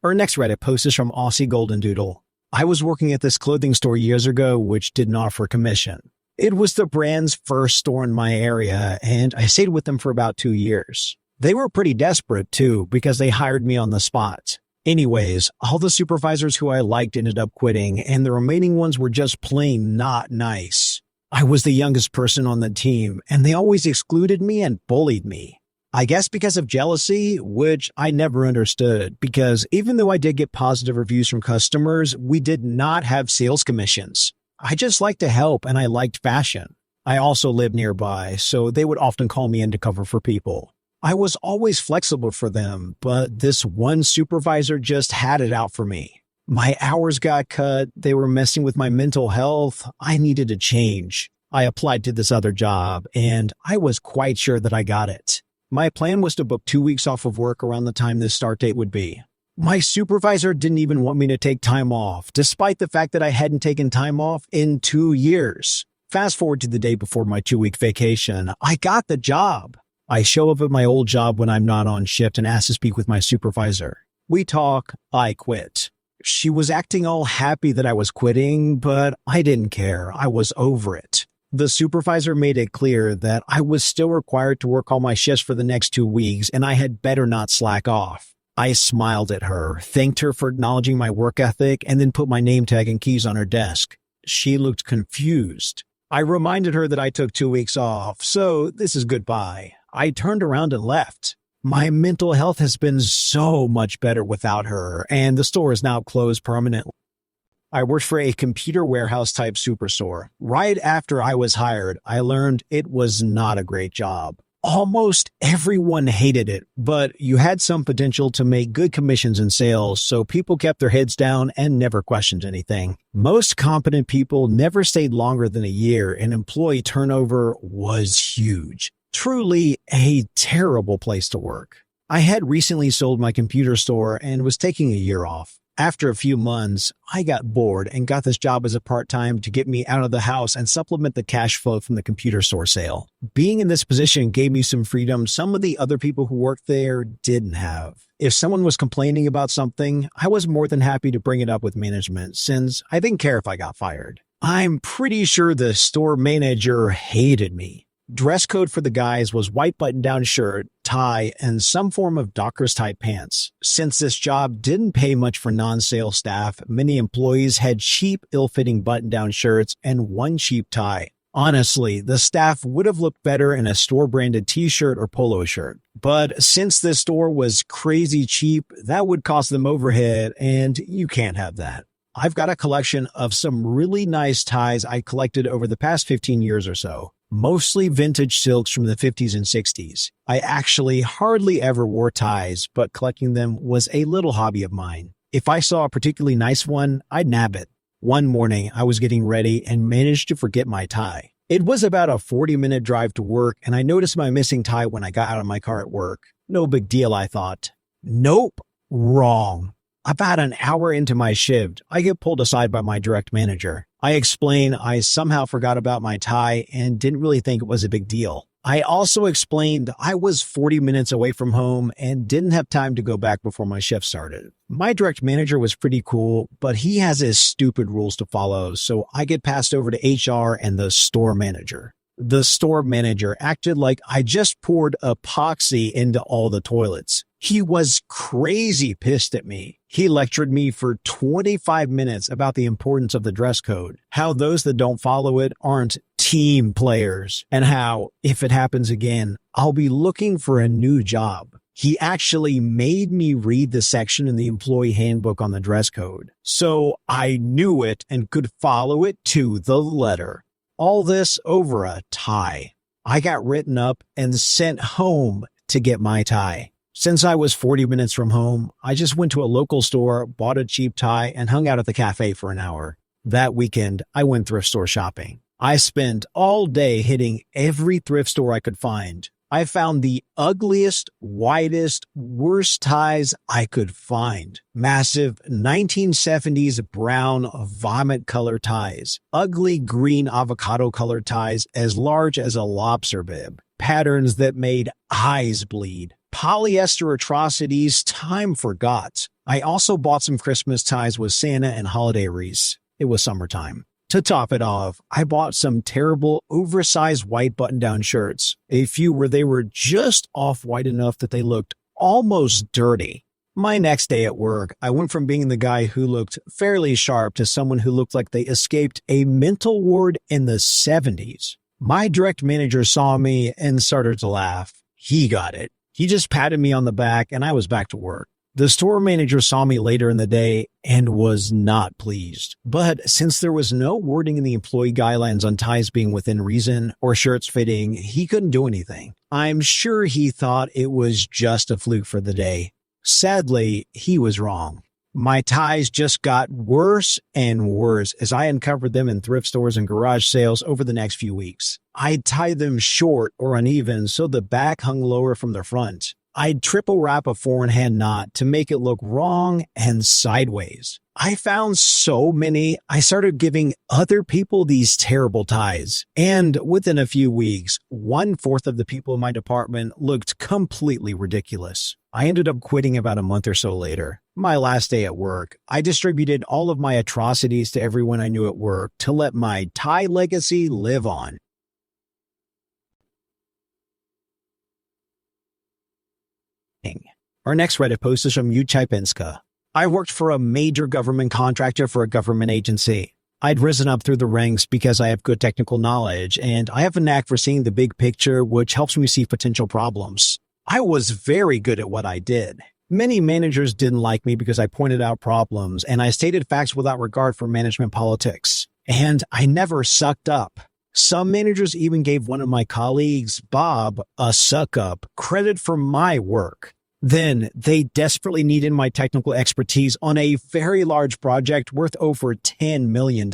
Our next Reddit post is from Aussie Golden Doodle. I was working at this clothing store years ago, which didn't offer commission. It was the brand's first store in my area, and I stayed with them for about 2 years. They were pretty desperate, too, because they hired me on the spot. Anyways, all the supervisors who I liked ended up quitting, and the remaining ones were just plain not nice. I was the youngest person on the team, and they always excluded me and bullied me. I guess because of jealousy, which I never understood, because even though I did get positive reviews from customers, we did not have sales commissions. I just liked to help and I liked fashion. I also lived nearby, so they would often call me in to cover for people. I was always flexible for them, but this one supervisor just had it out for me. My hours got cut, they were messing with my mental health, I needed a change. I applied to this other job, and I was quite sure that I got it. My plan was to book 2 weeks off of work around the time this start date would be. My supervisor didn't even want me to take time off, despite the fact that I hadn't taken time off in 2 years. Fast forward to the day before my 2-week vacation, I got the job. I show up at my old job when I'm not on shift and ask to speak with my supervisor. We talk, I quit. She was acting all happy that I was quitting, but I didn't care. I was over it. The supervisor made it clear that I was still required to work all my shifts for the next 2 weeks and I had better not slack off. I smiled at her, thanked her for acknowledging my work ethic, and then put my name tag and keys on her desk. She looked confused. I reminded her that I took 2 weeks off, so this is goodbye. I turned around and left. My mental health has been so much better without her, and the store is now closed permanently. I worked for a computer warehouse type superstore. Right after I was hired, I learned it was not a great job. Almost everyone hated it, but you had some potential to make good commissions in sales, so people kept their heads down and never questioned anything. Most competent people never stayed longer than a year, and employee turnover was huge. Truly a terrible place to work. I had recently sold my computer store and was taking a year off. After a few months, I got bored and got this job as a part-time to get me out of the house and supplement the cash flow from the computer store sale. Being in this position gave me some freedom some of the other people who worked there didn't have. If someone was complaining about something, I was more than happy to bring it up with management since I didn't care if I got fired. I'm pretty sure the store manager hated me. Dress code for the guys was white button-down shirt, tie, and some form of Dockers-type pants. Since this job didn't pay much for non-sales staff, many employees had cheap, ill-fitting button-down shirts and one cheap tie. Honestly, the staff would have looked better in a store-branded t-shirt or polo shirt. But since this store was crazy cheap, that would cost them overhead, and you can't have that. I've got a collection of some really nice ties I collected over the past 15 years or so. Mostly vintage silks from the 50s and 60s. I actually hardly ever wore ties, but collecting them was a little hobby of mine. If I saw a particularly nice one, I'd nab it. One morning, I was getting ready and managed to forget my tie. It was about a 40-minute drive to work, and I noticed my missing tie when I got out of my car at work. No big deal, I thought. Nope, wrong. About an hour into my shift, I get pulled aside by my direct manager. I explain I somehow forgot about my tie and didn't really think it was a big deal. I also explained I was 40 minutes away from home and didn't have time to go back before my shift started. My direct manager was pretty cool, but he has his stupid rules to follow, so I get passed over to HR and the store manager. The store manager acted like I just poured epoxy into all the toilets. He was crazy pissed at me. He lectured me for 25 minutes about the importance of the dress code, how those that don't follow it aren't team players, and how, if it happens again, I'll be looking for a new job. He actually made me read the section in the employee handbook on the dress code, so I knew it and could follow it to the letter. All this over a tie. I got written up and sent home to get my tie. Since I was 40 minutes from home, I just went to a local store, bought a cheap tie, and hung out at the cafe for an hour. That weekend, I went thrift store shopping. I spent all day hitting every thrift store I could find. I found the ugliest, whitest, worst ties I could find. Massive 1970s brown vomit color ties. Ugly green avocado colored ties as large as a lobster bib. Patterns that made eyes bleed. Polyester atrocities time forgot. I also bought some Christmas ties with Santa and holiday wreaths. It was summertime. To top it off, I bought some terrible, oversized white button-down shirts. A few where they were just off-white enough that they looked almost dirty. My next day at work, I went from being the guy who looked fairly sharp to someone who looked like they escaped a mental ward in the 70s. My direct manager saw me and started to laugh. He got it. He just patted me on the back and I was back to work. The store manager saw me later in the day and was not pleased. But since there was no wording in the employee guidelines on ties being within reason or shirts fitting, he couldn't do anything. I'm sure he thought it was just a fluke for the day. Sadly, he was wrong. My ties just got worse and worse as I uncovered them in thrift stores and garage sales over the next few weeks. I'd tie them short or uneven so the back hung lower from the front. I'd triple wrap a four-in-hand knot to make it look wrong and sideways. I found so many, I started giving other people these terrible ties. And within a few weeks, 1/4 of the people in my department looked completely ridiculous. I ended up quitting about a month or so later. My last day at work, I distributed all of my atrocities to everyone I knew at work to let my tie legacy live on. Our next Reddit post is from Uchipinska. I worked for a major government contractor for a government agency. I'd risen up through the ranks because I have good technical knowledge, and I have a knack for seeing the big picture, which helps me see potential problems. I was very good at what I did. Many managers didn't like me because I pointed out problems, and I stated facts without regard for management politics. And I never sucked up. Some managers even gave one of my colleagues, Bob, a suck-up, credit for my work. Then they desperately needed my technical expertise on a very large project worth over $10 million.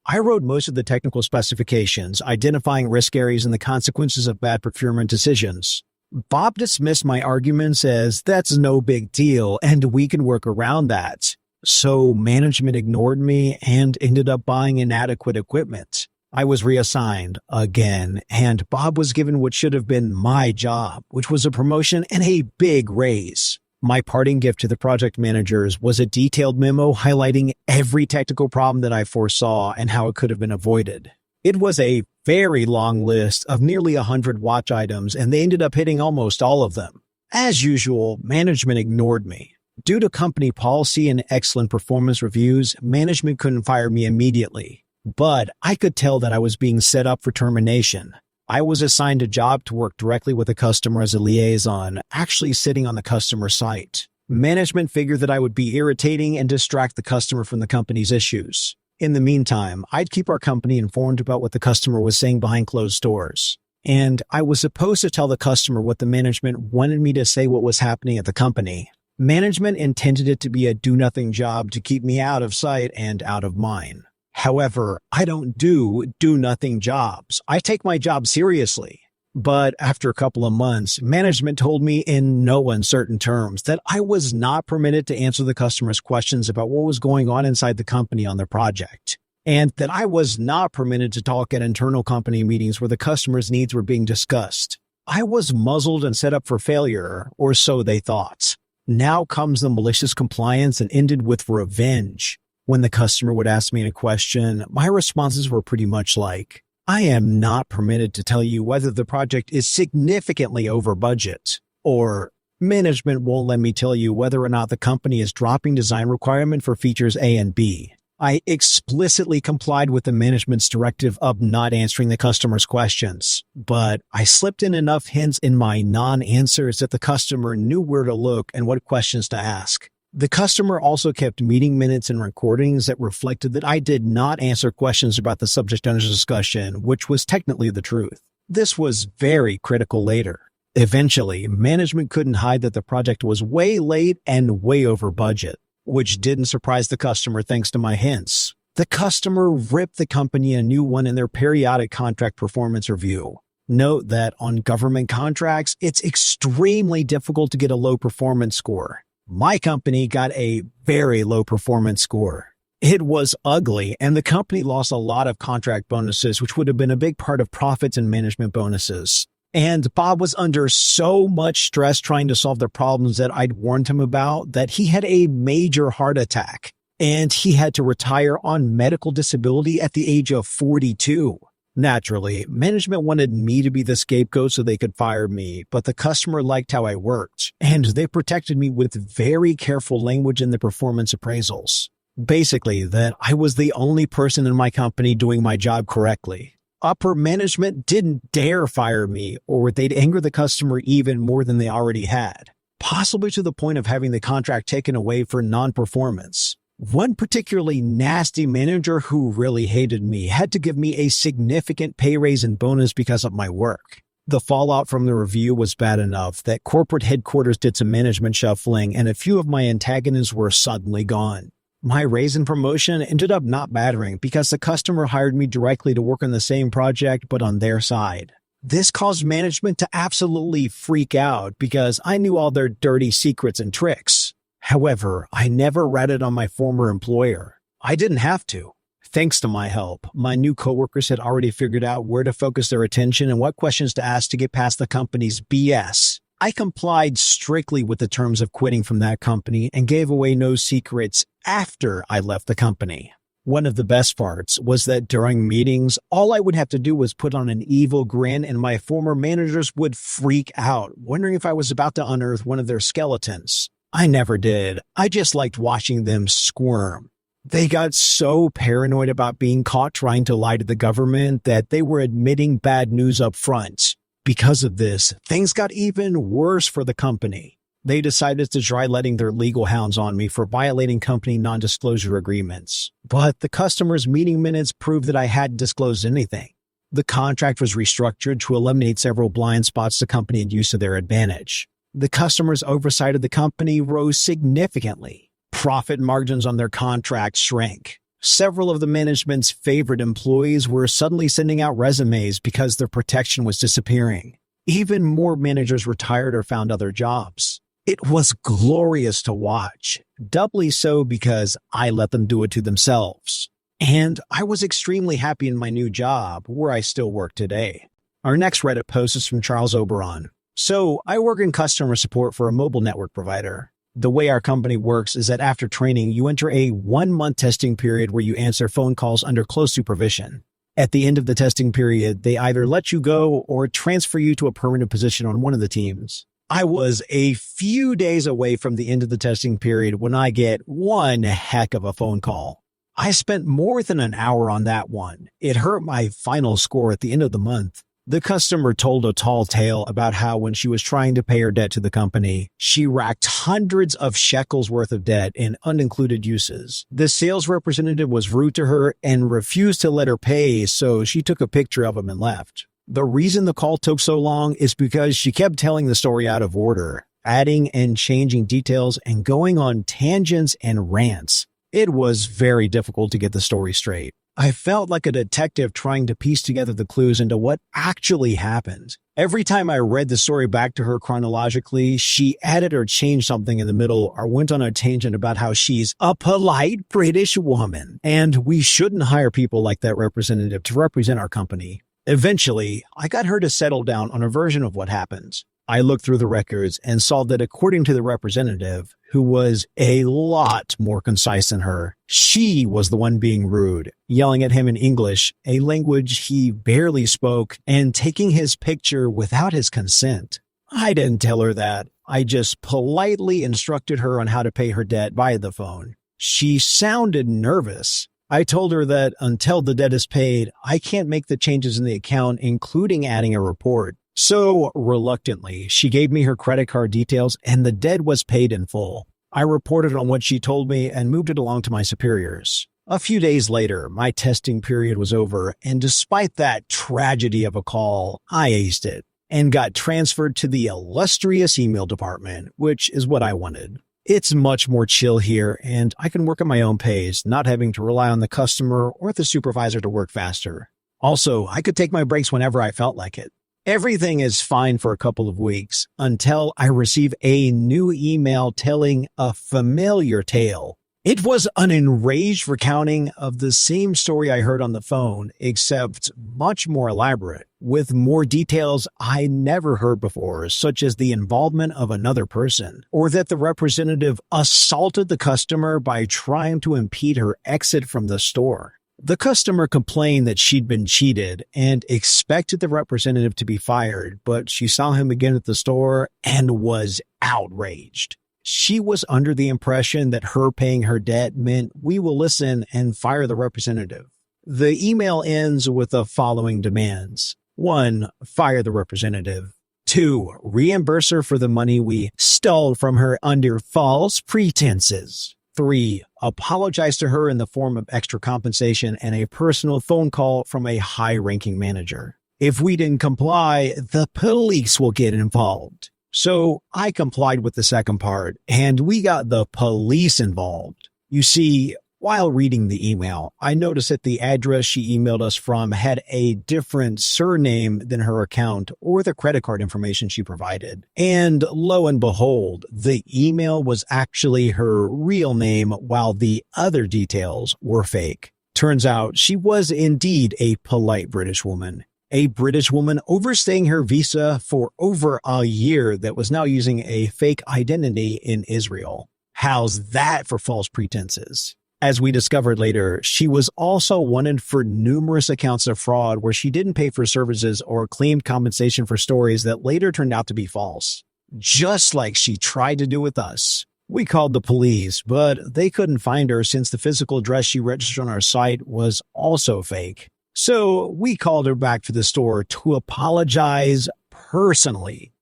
I wrote most of the technical specifications, identifying risk areas and the consequences of bad procurement decisions. Bob dismissed my arguments as that's no big deal and we can work around that. So management ignored me and ended up buying inadequate equipment. I was reassigned again, and Bob was given what should have been my job, which was a promotion and a big raise. My parting gift to the project managers was a detailed memo highlighting every technical problem that I foresaw and how it could have been avoided. It was a very long list of nearly 100 watch items, and they ended up hitting almost all of them. As usual, management ignored me. Due to company policy and excellent performance reviews, management couldn't fire me immediately. But I could tell that I was being set up for termination. I was assigned a job to work directly with the customer as a liaison, actually sitting on the customer site. Management figured that I would be irritating and distract the customer from the company's issues. In the meantime, I'd keep our company informed about what the customer was saying behind closed doors. And I was supposed to tell the customer what the management wanted me to say what was happening at the company. Management intended it to be a do-nothing job to keep me out of sight and out of mind. However, I don't do nothing jobs. I take my job seriously. But after a couple of months, management told me in no uncertain terms that I was not permitted to answer the customer's questions about what was going on inside the company on their project, and that I was not permitted to talk at internal company meetings where the customer's needs were being discussed. I was muzzled and set up for failure, or so they thought. Now comes the malicious compliance and ended with revenge. When the customer would ask me a question, my responses were pretty much like, I am not permitted to tell you whether the project is significantly over budget, or management won't let me tell you whether or not the company is dropping design requirement for features A and B. I explicitly complied with the management's directive of not answering the customer's questions, but I slipped in enough hints in my non-answers that the customer knew where to look and what questions to ask. The customer also kept meeting minutes and recordings that reflected that I did not answer questions about the subject under discussion, which was technically the truth. This was very critical later. Eventually, management couldn't hide that the project was way late and way over budget, which didn't surprise the customer thanks to my hints. The customer ripped the company a new one in their periodic contract performance review. Note that on government contracts, it's extremely difficult to get a low performance score. My company got a very low performance score. It was ugly, and the company lost a lot of contract bonuses, which would have been a big part of profits and management bonuses. And Bob was under so much stress trying to solve the problems that I'd warned him about that he had a major heart attack, and he had to retire on medical disability at the age of 42. Naturally, management wanted me to be the scapegoat so they could fire me, but the customer liked how I worked, and they protected me with very careful language in the performance appraisals. Basically, that I was the only person in my company doing my job correctly. Upper management didn't dare fire me, or they'd anger the customer even more than they already had, possibly to the point of having the contract taken away for non-performance. One particularly nasty manager who really hated me had to give me a significant pay raise and bonus because of my work. The fallout from the review was bad enough that corporate headquarters did some management shuffling and a few of my antagonists were suddenly gone. My raise and promotion ended up not mattering because the customer hired me directly to work on the same project but on their side. This caused management to absolutely freak out because I knew all their dirty secrets and tricks. However, I never ratted on my former employer. I didn't have to. Thanks to my help, my new coworkers had already figured out where to focus their attention and what questions to ask to get past the company's BS. I complied strictly with the terms of quitting from that company and gave away no secrets after I left the company. One of the best parts was that during meetings, all I would have to do was put on an evil grin and my former managers would freak out, wondering if I was about to unearth one of their skeletons. I never did. I just liked watching them squirm. They got so paranoid about being caught trying to lie to the government that they were admitting bad news up front. Because of this, things got even worse for the company. They decided to try letting their legal hounds on me for violating company non-disclosure agreements. But the customer's meeting minutes proved that I hadn't disclosed anything. The contract was restructured to eliminate several blind spots the company had used to their advantage. The customer's oversight of the company rose significantly. Profit margins on their contracts shrank. Several of the management's favorite employees were suddenly sending out resumes because their protection was disappearing. Even more managers retired or found other jobs. It was glorious to watch, doubly so because I let them do it to themselves. And I was extremely happy in my new job, where I still work today. Our next Reddit post is from Charles Oberon. So, I work in customer support for a mobile network provider. The way our company works is that after training, you enter a 1-month testing period where you answer phone calls under close supervision. At the end of the testing period, they either let you go or transfer you to a permanent position on one of the teams. I was a few days away from the end of the testing period when I get one heck of a phone call. I spent more than an hour on that one. It hurt my final score at the end of the month. The customer told a tall tale about how when she was trying to pay her debt to the company, she racked hundreds of shekels worth of debt in unincluded uses. The sales representative was rude to her and refused to let her pay, so she took a picture of him and left. The reason the call took so long is because she kept telling the story out of order, adding and changing details and going on tangents and rants. It was very difficult to get the story straight. I felt like a detective trying to piece together the clues into what actually happened. Every time I read the story back to her chronologically, she added or changed something in the middle or went on a tangent about how she's a polite British woman, and we shouldn't hire people like that representative to represent our company. Eventually, I got her to settle down on a version of what happened. I looked through the records and saw that according to the representative, who was a lot more concise than her, she was the one being rude, yelling at him in English, a language he barely spoke, and taking his picture without his consent. I didn't tell her that. I just politely instructed her on how to pay her debt via the phone. She sounded nervous. I told her that until the debt is paid, I can't make the changes in the account, including adding a report. So, reluctantly, she gave me her credit card details and the debt was paid in full. I reported on what she told me and moved it along to my superiors. A few days later, my testing period was over, and despite that tragedy of a call, I aced it and got transferred to the illustrious email department, which is what I wanted. It's much more chill here, and I can work at my own pace, not having to rely on the customer or the supervisor to work faster. Also, I could take my breaks whenever I felt like it. Everything is fine for a couple of weeks until I receive a new email telling a familiar tale. It was an enraged recounting of the same story I heard on the phone, except much more elaborate, with more details I never heard before, such as the involvement of another person, or that the representative assaulted the customer by trying to impede her exit from the store. The customer complained that she'd been cheated and expected the representative to be fired, but she saw him again at the store and was outraged. She was under the impression that her paying her debt meant we will listen and fire the representative. The email ends with the following demands. 1. Fire the representative. 2. Reimburse her for the money we stole from her under false pretenses. 3. Apologize to her in the form of extra compensation and a personal phone call from a high-ranking manager. If we didn't comply, the police will get involved. So I complied with the second part, and we got the police involved. You see, while reading the email, I noticed that the address she emailed us from had a different surname than her account or the credit card information she provided. And lo and behold, the email was actually her real name while the other details were fake. Turns out she was indeed a polite British woman. A British woman overstaying her visa for over a year that was now using a fake identity in Israel. How's that for false pretenses? As we discovered later, she was also wanted for numerous accounts of fraud where she didn't pay for services or claimed compensation for stories that later turned out to be false. Just like she tried to do with us. We called the police, but they couldn't find her since the physical address she registered on our site was also fake. So we called her back to the store to apologize personally.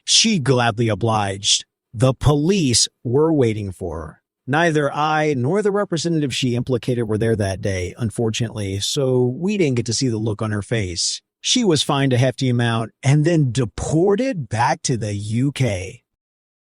She gladly obliged. The police were waiting for her. Neither I nor the representative she implicated were there that day, unfortunately, so we didn't get to see the look on her face. She was fined a hefty amount and then deported back to the UK.